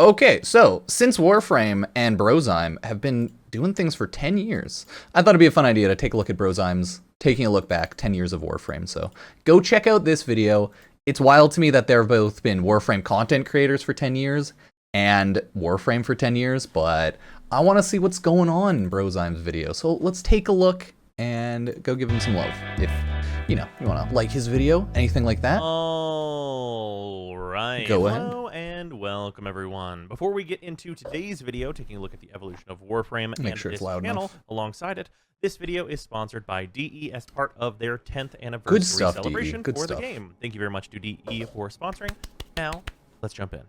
Okay, so since Warframe and Brozime have been doing things for 10 years, I thought it'd be a fun idea to take a look at Brozime's taking a look back 10 years of Warframe. So go check out this video. It's wild to me that they've both been Warframe content creators for 10 years and Warframe for 10 years, but I want to see what's going on in Brozime's video. So let's take a look and go give him some love. If, you know, you want to like his video, anything like that. All right. Go ahead. Hello and welcome, everyone. Before we get into today's video, taking a look at the evolution of Warframe and Sure this it's loud channel enough. alongside it, this video is sponsored by DE as part of their 10th anniversary Good stuff, celebration DE. Good for stuff. the game. Thank you very much to DE for sponsoring. Now, let's jump in.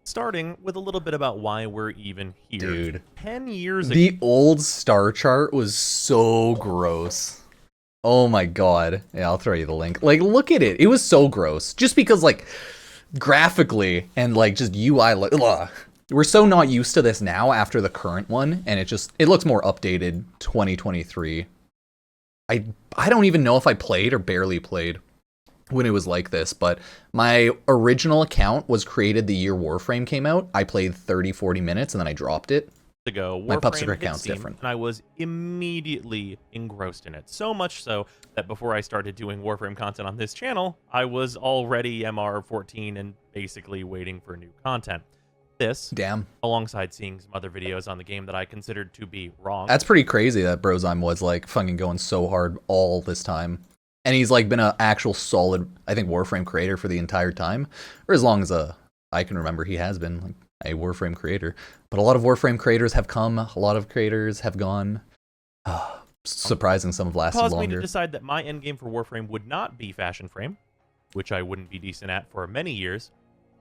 Starting with a little bit about why we're even here. Dude. 10 years ago. The old star chart was so gross. Oh my god. Yeah, I'll throw you the link. Like, look at it. It was so gross. Just because, like, graphically and, like, just UI, like, ugh. We're so not used to this now after the current one, and it looks more updated 2023. I don't even know if I played or barely played when it was like this, but my original account was created the year Warframe came out. I played 30-40 minutes and then I dropped it. Ago, My Warframe Pupsker hit account's Steam, different. and I was immediately engrossed in it. So much so that before I started doing Warframe content on this channel, I was already MR14 and basically waiting for new content. This, Damn. alongside seeing some other videos on the game that I considered to be wrong. That's pretty crazy that Brozime was like fucking going so hard all this time. And he's like been an actual solid, I think, Warframe creator for the entire time. Or as long as I can remember, he has been like a Warframe creator. But a lot of Warframe creators have come, a lot of creators have gone. Surprising some have lasted Caused me longer. to decide that my endgame for Warframe would not be Fashion Frame, which I wouldn't be decent at for many years.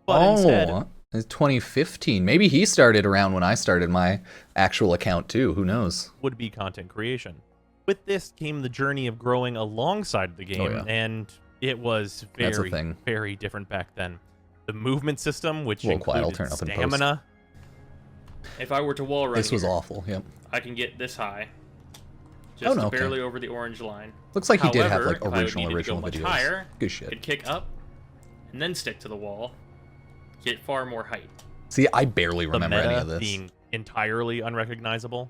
But instead, it's 2015. Maybe he started around when I started my actual account too. Who knows? would be content creation. With this came the journey of growing alongside the game, yeah. and it was That's a very, thing. very different back then. The movement system, which A little quiet, I'll included turn up in post. stamina. If I were to wall run This was here, awful. Yep. I can get this high. Just no, okay. barely over the orange line. Looks like he did have However, like if I would original need to go much videos. higher, Good shit. Could kick up, and then stick to the wall. Get far more height. See, I barely The remember any meta of this. being entirely unrecognizable.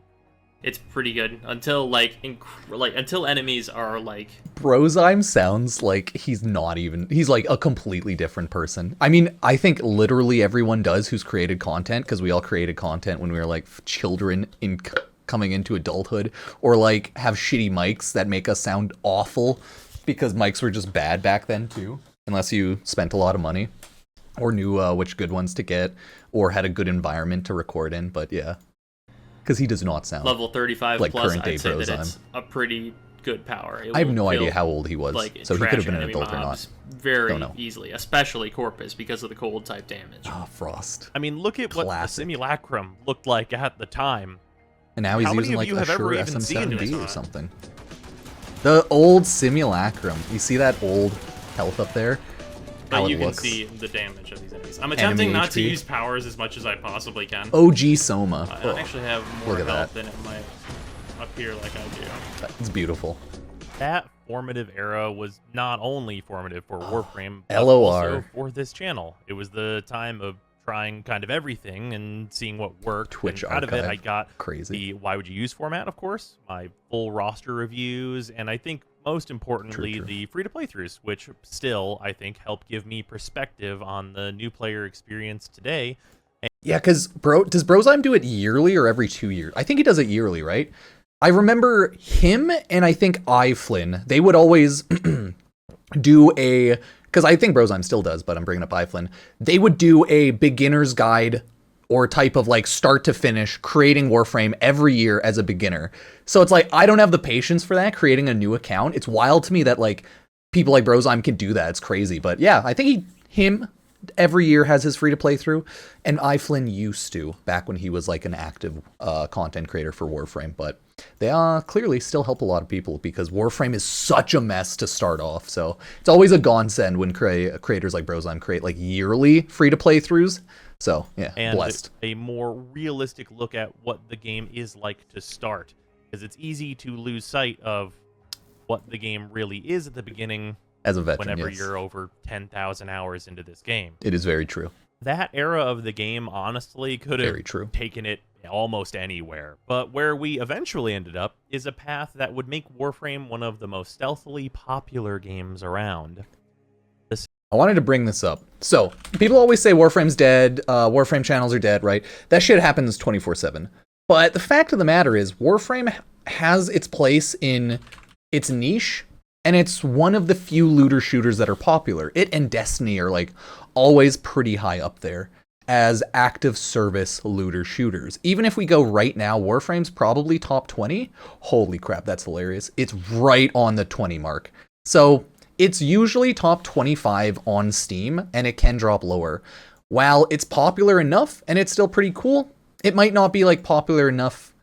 It's pretty good until like until enemies are like. Brozime sounds like he's like a completely different person. I mean, I think literally everyone does who's created content, because we all created content when we were like children in coming into adulthood, or like have shitty mics that make us sound awful because mics were just bad back then too, unless you spent a lot of money or knew which good ones to get or had a good environment to record in. But yeah, because he does not sound Level 35 like plus, current day I'd say that Brozime. it's a pretty good power. I have no idea how old he was, Like, so he could have been an enemy adult or not. mobs very Don't know. easily, especially Corpus because of the cold type damage. Ah, Frost. I mean, look at what the Classic. Simulacrum looked like at the time. And now he's How many using of like you a have ever Shure even seen SM7B this? or something. The old Simulacrum. You see that old health up there? How But it you can looks. see the damage of these enemies. I'm attempting not to HP. use powers as much as I possibly can. OG Soma. I Oh, actually have more look at health that. than it might appear like I do. it's beautiful. That formative era was not only formative for Warframe, but LOR. also for this channel. It was the time of trying kind of everything and seeing what worked. Twitch and out of it, I archive. got Crazy. the why would you use format, of course, my full roster reviews, and I think most importantly, True. the free-to-play throughs, which still, I think, help give me perspective on the new player experience today. Yeah, because does Brozime do it yearly or every 2 years? I think he does it yearly, right? I remember him and I think iFlynn. They would always do a, because I think Brozime still does, but I'm bringing up iFlynn. They would do a beginner's guide or type of like start to finish creating Warframe every year as a beginner. So it's like, I don't have the patience for that, creating a new account. It's wild to me that like people like Brozime can do that. It's crazy. But yeah, I think him every year has his free to play through, and iFlynn used to back when he was like an active content creator for Warframe. But they clearly still help a lot of people because Warframe is such a mess to start off. So it's always a godsend when creators like Brozime create like yearly free to play throughs. So yeah, And blessed. a more realistic look at what the game is like to start, because it's easy to lose sight of what the game really is at the beginning As a veteran, whenever yes. you're over 10,000 hours into this game. It is very true. That era of the game honestly could have Very true. taken it almost anywhere, but where we eventually ended up is a path that would make Warframe one of the most stealthily popular games around. I wanted to bring this up. So, people always say Warframe's dead, Warframe channels are dead, right? That shit happens 24/7. But the fact of the matter is, Warframe has its place in its niche, and it's one of the few looter shooters that are popular. It and Destiny are like always pretty high up there as active service looter shooters. Even if we go right now, Warframe's probably top 20. Holy crap, that's hilarious. It's right on the 20 mark. So it's usually top 25 on Steam, and it can drop lower. While it's popular enough, and it's still pretty cool, it might not be like popular enough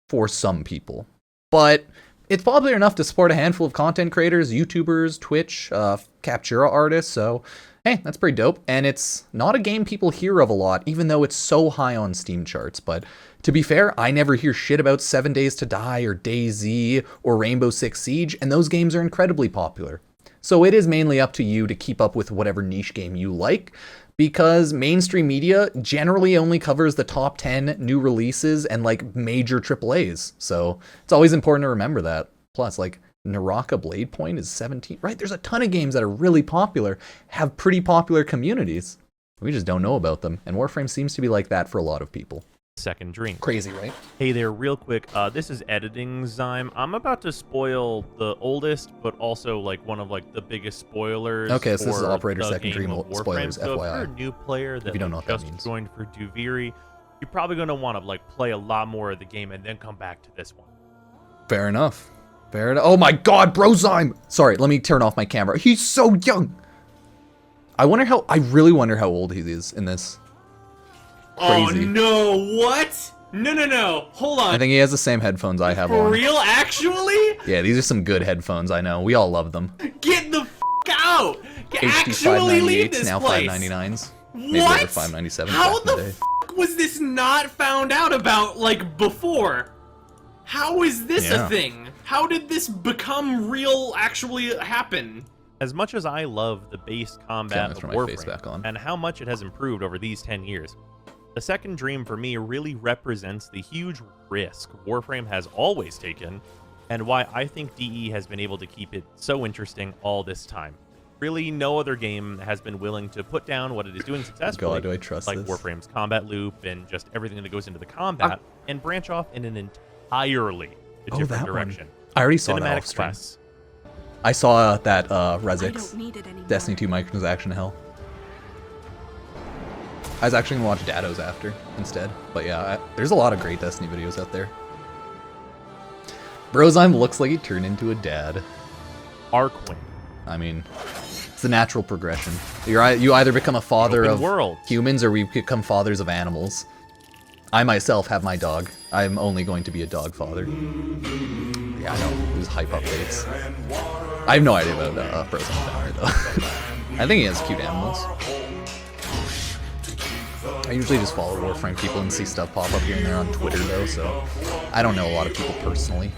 for some people. But it's popular enough to support a handful of content creators, YouTubers, Twitch, Captura artists, so hey, that's pretty dope. And it's not a game people hear of a lot, even though it's so high on Steam charts. But to be fair, I never hear shit about 7 Days to Die or DayZ or Rainbow Six Siege, and those games are incredibly popular. So it is mainly up to you to keep up with whatever niche game you like, because mainstream media generally only covers the top 10 new releases and like major AAAs. So it's always important to remember that. Plus, like, Naraka Blade Point is 17, right? There's a ton of games that are really popular, have pretty popular communities. We just don't know about them, and Warframe seems to be like that for a lot of people. Second Dream. Crazy, right? Hey there, real quick, this is editing Zyme. I'm about to spoil the oldest, but also like one of like the biggest spoilers. Okay, so this is for Operator the Second game Dream of Warframe. spoilers, So if you're FYI. a new player that you don't know like, what that just means. joined for Duviri, you're probably gonna want to like play a lot more of the game and then come back to this one. Fair enough. Fair enough. Oh my god, Brozime! Sorry, let me turn off my camera. He's so young! I really wonder how old he is in this. Crazy. Oh no, what? No. Hold on. I think he has the same headphones I have For on. real, actually? Yeah, these are some good headphones, I know. We all love them. Get the f out! HD Actually leave 598s, this now place. 599s. Maybe What? they're 597s How back in the the day. f was this not found out about, like, before? How is this Yeah. a thing? How did this become real, actually happen? As much as I love the base combat of throw my face Warframe back on. and how much it has improved over these 10 years, the Second Dream for me really represents the huge risk Warframe has always taken and why I think DE has been able to keep it so interesting all this time. Really, no other game has been willing to put down what it is doing successfully, God, do I trust like this? Warframe's combat loop and just everything that goes into the combat, and branch off in an entirely different that one. direction. I already saw that Cinematic off stream. quests. I saw that I Resix don't need it anymore. Destiny 2 microtransaction hell. I was actually gonna watch Dados after instead, but yeah, there's a lot of great Destiny videos out there. Brozime looks like he turned into a dad. Arkwing. I mean, it's the natural progression. You either become a father Open of world. humans or we become fathers of animals. I myself have my dog. I'm only going to be a dog father. Yeah, I know. There's hype updates. I have no idea about Brozime family though. I think he has cute animals. I usually just follow Warframe people and see stuff pop up here and there on Twitter though, so I don't know a lot of people personally.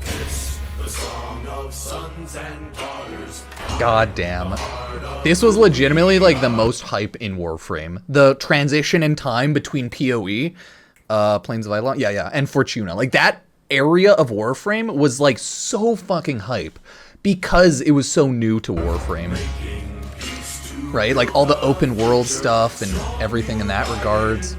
God damn. This was legitimately like the most hype in Warframe. The transition in time between PoE, Plains of Eidolon, and Fortuna. Like that area of Warframe was like so fucking hype because it was so new to Warframe. Right? Like all the open world stuff and everything in that regards.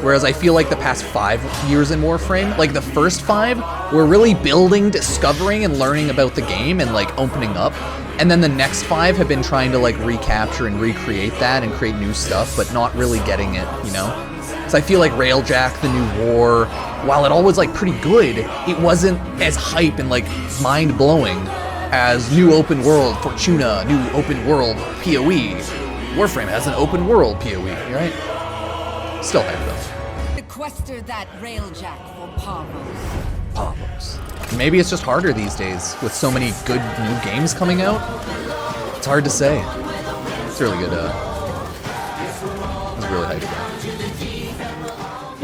Whereas I feel like the past 5 years in Warframe, like the first 5, we're really building, discovering, and learning about the game and like opening up. And then the next 5 have been trying to like recapture and recreate that and create new stuff, but not really getting it, you know? So I feel like Railjack, the new war, while it all was like pretty good, it wasn't as hype and like mind-blowing as new open world Fortuna, new open world PoE. Warframe has an open world PoE, right? Still hype though. Sequester that railjack for Pavos. Pavos. Maybe it's just harder these days with so many good new games coming out. It's hard to say. It's really good. It's really hype though.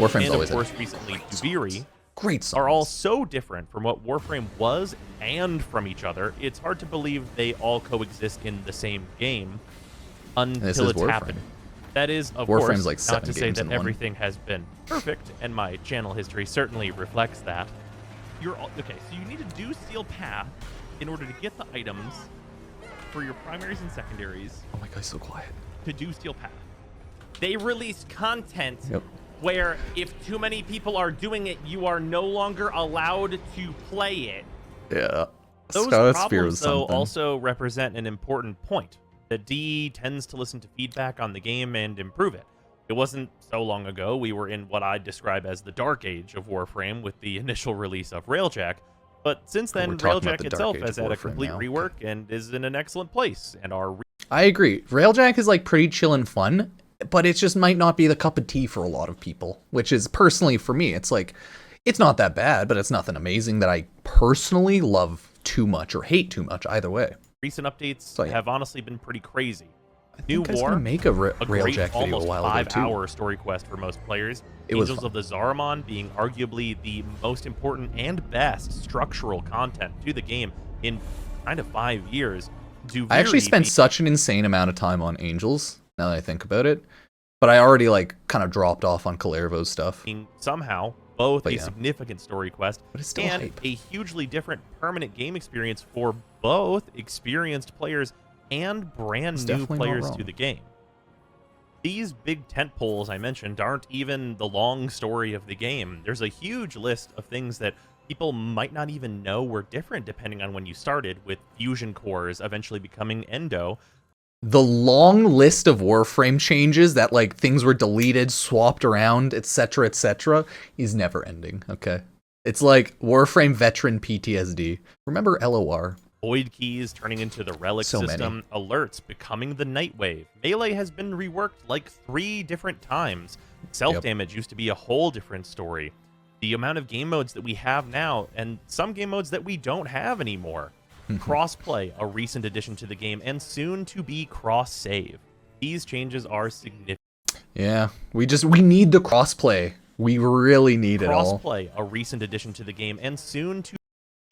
Warframe's And always of course, recently, Duviri Great songs. are all so different from what Warframe was and from each other, it's hard to believe they all coexist in the same game until it's happened. That is, of Warframe's course, like 7 not to say games that in one. everything has been perfect, and my channel history certainly reflects that. Okay, so you need to do Steel Path in order to get the items for your primaries and secondaries Oh my god, so quiet. to do Steel Path. They release content Yep. where if too many people are doing it, you are no longer allowed to play it. Yeah. Those Scarlet Spear problems, was though, something. also represent an important point. That DE tends to listen to feedback on the game and improve it. It wasn't so long ago we were in what I'd describe as the dark age of Warframe with the initial release of Railjack, but since We're then talking about Railjack the dark itself age has of had a Warframe complete now. rework and is in an excellent place, and our I agree. Railjack is like pretty chill and fun, but it just might not be the cup of tea for a lot of people, which is personally for me, it's like, it's not that bad, but it's nothing amazing that I personally love too much or hate too much either way. recent updates So, yeah. have honestly been pretty crazy. I New think I was War, gonna make a, a great Railjack video a almost while ago too. 5-hour story quest for most players. It was Angels fun. of the Zaramon being arguably the most important and best structural content to the game in kind of 5 years. I actually Duviri spent being- such an insane amount of time on Angels, now that I think about it. But I already like kind of dropped off on Calervo's stuff. being somehow both But a yeah. significant story quest But it's still and hype. a hugely different permanent game experience for both experienced players and brand It's new definitely not players wrong. to the game. These big tentpoles I mentioned aren't even the long story of the game. There's a huge list of things that people might not even know were different depending on when you started, with fusion cores eventually becoming endo. The long list of Warframe changes that like things were deleted, swapped around, etc., is never ending. Okay, it's like Warframe veteran PTSD. Remember LOR? Void keys turning into the relic So many. system, alerts becoming the Nightwave. Melee has been reworked like 3 different times. Self-damage used to be a whole different story. The amount of game modes that we have now, and some game modes that we don't have anymore. Crossplay, a recent addition to the game, and soon to be cross-save. These changes are significant. Yeah, we need the crossplay. We really need it all. Crossplay, a recent addition to the game, and soon to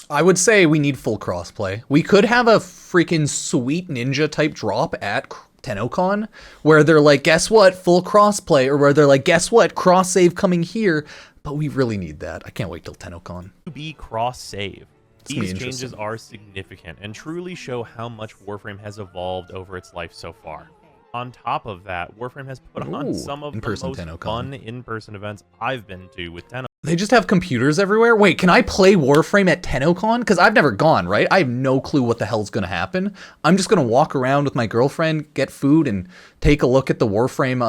I would say we need full crossplay. We could have a freaking sweet ninja type drop at TennoCon where they're like, guess what, full crossplay, or where they're like, guess what, cross save coming here. But we really need that. I can't wait till TennoCon. be cross-save. gonna be These changes interesting. are significant and truly show how much Warframe has evolved over its life so far. On top of that, Warframe has put on Ooh, some of the in-person most TennoCon. fun in-person events I've been to with Tenno. They just have computers everywhere? Wait, can I play Warframe at TennoCon? Because I've never gone, right? I have no clue what the hell's going to happen. I'm just going to walk around with my girlfriend, get food, and take a look at the Warframe,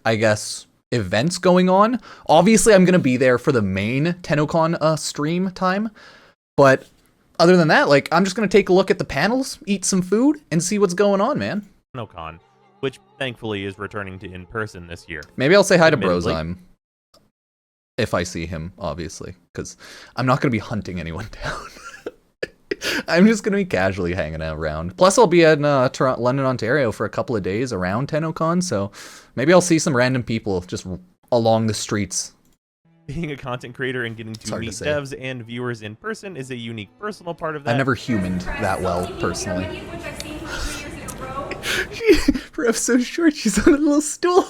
I guess, events going on. Obviously, I'm going to be there for the main TennoCon stream time. But other than that, like, I'm just going to take a look at the panels, eat some food, and see what's going on, man. TennoCon, which thankfully is returning to in-person this year. Maybe I'll say hi to Admittedly. Brozime. If I see him, obviously. Because I'm not going to be hunting anyone down. I'm just going to be casually hanging out around. Plus, I'll be in London, Ontario for a couple of days around TennoCon. So maybe I'll see some random people just along the streets. Being a content creator and getting to hard to meet say. devs and viewers in person is a unique personal part of that. I've never humaned that well, personally. Rev's so short, she's on a little stool.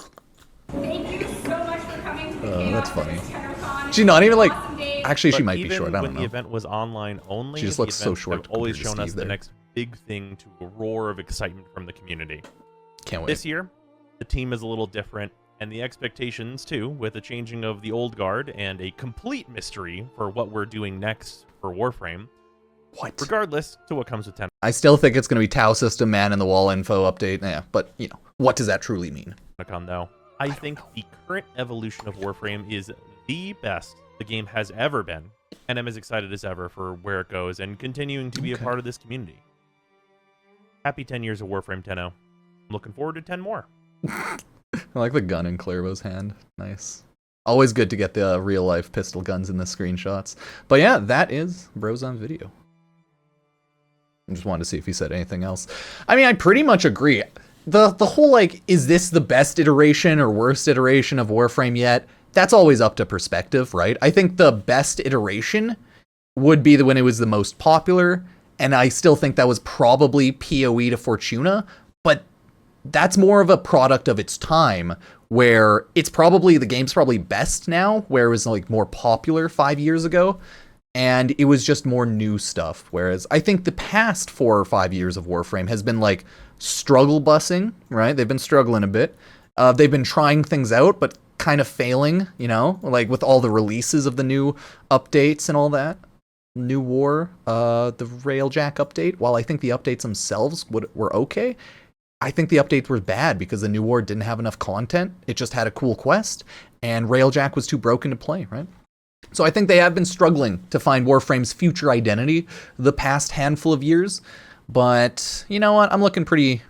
Thank you so much for coming to the game. That's funny. TennoCon. She's not even like... Awesome day. Actually, she But might be even short, I when don't the know. event was online only, She just the looks so events short have always compared to shown us Steve the there. next big thing to a roar of excitement from the community. Can't wait. This year, the team is a little different, and the expectations too, with a changing of the old guard and a complete mystery for what we're doing next for Warframe. What? Regardless to what comes with I still think it's going to be Tau System, Man in the Wall info update. Yeah, but, you know, what does that truly mean? TennoCon, though, I think the current evolution of Warframe is the best the game has ever been, and I'm as excited as ever for where it goes and continuing to be a Okay. part of this community. Happy 10 years of Warframe, Tenno. I'm looking forward to 10 more. I like the gun in Clairvaux's hand. Nice. Always good to get the real-life pistol guns in the screenshots. But yeah, that is Brozime video. I just wanted to see if he said anything else. I mean, I pretty much agree. The whole, like, is this the best iteration or worst iteration of Warframe yet? that's always up to perspective, right? I think the best iteration would be when it was the most popular, and I still think that was probably PoE to Fortuna, but that's more of a product of its time, where it's probably, the game's probably best now, where it was like more popular 5 years ago, and it was just more new stuff. Whereas I think the past 4 or 5 years of Warframe has been like struggle bussing, right? They've been struggling a bit. They've been trying things out, but kind of failing, you know, like with all the releases of the new updates and all that. New War, the Railjack update, while I think the updates themselves were okay, I think the updates were bad because the New War didn't have enough content. It just had a cool quest, and Railjack was too broken to play, right? So I think they have been struggling to find Warframe's future identity the past handful of years. But you know what? I'm looking pretty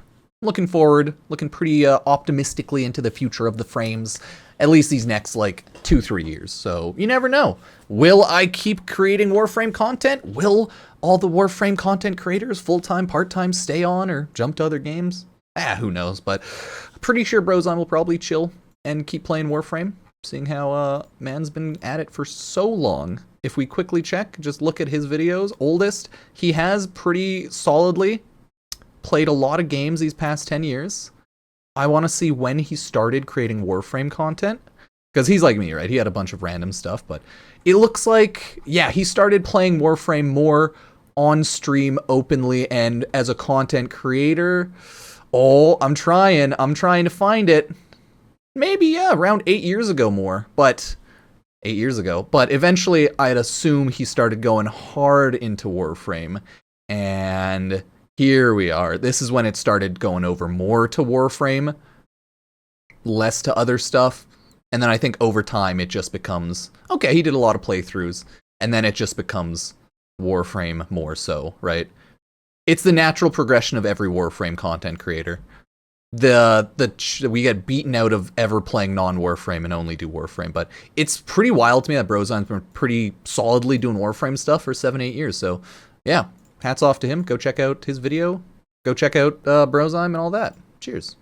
optimistically into the future of the frames, at least these next like 2-3 years. So you never know. Will I keep creating Warframe content? Will all the Warframe content creators, full-time, part-time, stay on or jump to other games? Who knows? But I'm pretty sure Brozime will probably chill and keep playing Warframe, seeing how man's been at it for so long. If we quickly check, just look at his videos, oldest, he has pretty solidly played a lot of games these past 10 years. I want to see when he started creating Warframe content, because he's like me, right? He had a bunch of random stuff, but it looks like, yeah, he started playing Warframe more on stream openly and as a content creator. Oh, I'm trying to find it. Maybe, yeah, around 8 years ago more, but 8 years ago. But eventually, I'd assume he started going hard into Warframe, and here we are. This is when it started going over more to Warframe, less to other stuff. And then I think over time it just becomes, okay, he did a lot of playthroughs, and then it just becomes Warframe more so, right? It's the natural progression of every Warframe content creator. We get beaten out of ever playing non-Warframe and only do Warframe, but it's pretty wild to me that Brozime's been pretty solidly doing Warframe stuff for 7-8 years. So yeah, hats off to him. Go check out his video. Go check out Brozime and all that. Cheers.